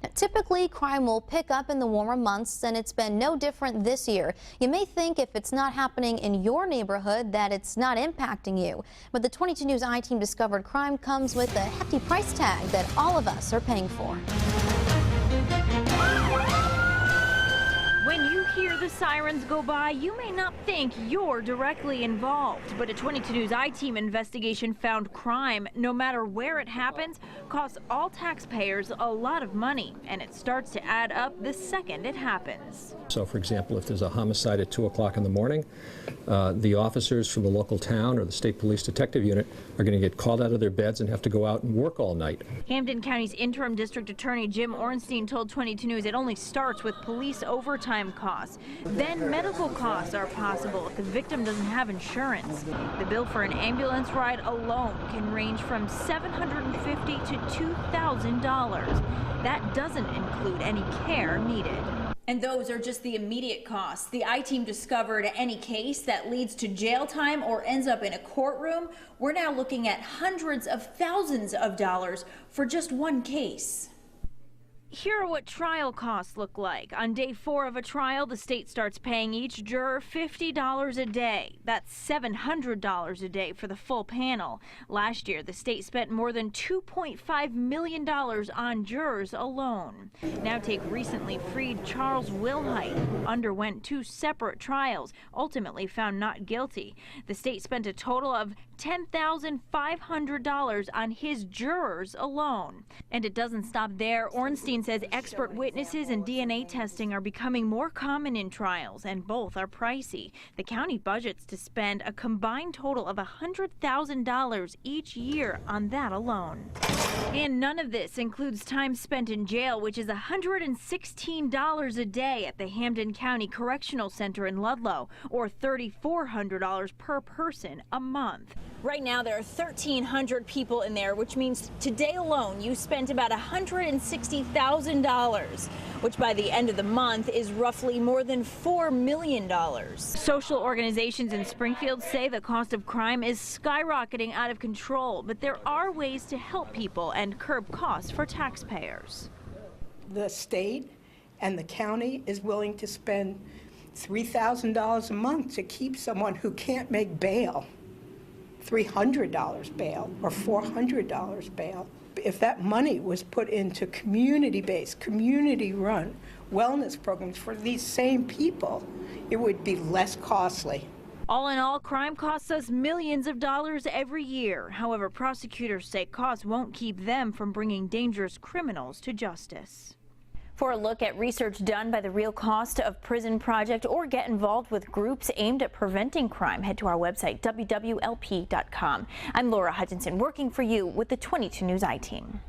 Now, typically, crime will pick up in the warmer months, and it's been no different this year. You may think if it's not happening in your neighborhood that it's not impacting you. But the 22 News I-Team discovered crime comes with a hefty price tag that all of us are paying for. When you hear the sirens go by, you may not think you're directly involved, but a 22 News I-Team investigation found crime, no matter where it happens, costs all taxpayers a lot of money, and it starts to add up the second it happens. So, for example, if there's a homicide at 2 o'clock in the morning, the officers from the local town or the state police detective unit are going to get called out of their beds and have to go out and work all night. Hampden County's interim district attorney Jim ORENSTEIN told 22 News it only starts with police overtime costs. Then medical costs are possible if the victim doesn't have insurance. The bill for an ambulance ride alone can range from $750 to $2,000. That doesn't include any care needed. And those are just the immediate costs. The I-Team discovered any case that leads to jail time or ends up in a courtroom. We're now looking at hundreds of thousands of dollars for just one case. Here are what trial costs look like. On day 4 of a trial, the state starts paying each juror $50 a day. That's $700 a day for the full panel. Last year, the state spent more than $2.5 million on jurors alone. Now take recently freed Charles Wilhite, who underwent 2 separate trials, ultimately found not guilty. The state spent a total of $10,500 on his jurors alone. And it doesn't stop there. Ornstein says expert witnesses and DNA testing are becoming more common in trials, and both are pricey. The county budgets to spend a combined total of $100,000 each year on that alone. And none of this includes time spent in jail, which is $116 a day at the Hampden County Correctional Center in Ludlow, or $3,400 per person a month. Right now there are 1,300 people in there, which means today alone you spent about $160,000, which by the end of the month is roughly more than $4 million. Social organizations in Springfield say the cost of crime is skyrocketing out of control, but there are ways to help people and curb costs for taxpayers. The state and the county is willing to spend $3,000 a month to keep someone who can't make bail. $300 bail or $400 bail. If that money was put into community-based, community-run wellness programs for these same people, it would be less costly. All in all, crime costs us millions of dollars every year. However, prosecutors say costs won't keep them from bringing dangerous criminals to justice. For a look at research done by the Real Cost of Prison Project or get involved with groups aimed at preventing crime, head to our website, wwlp.com. I'm Laura Hutchinson, working for you with the 22 News I-Team.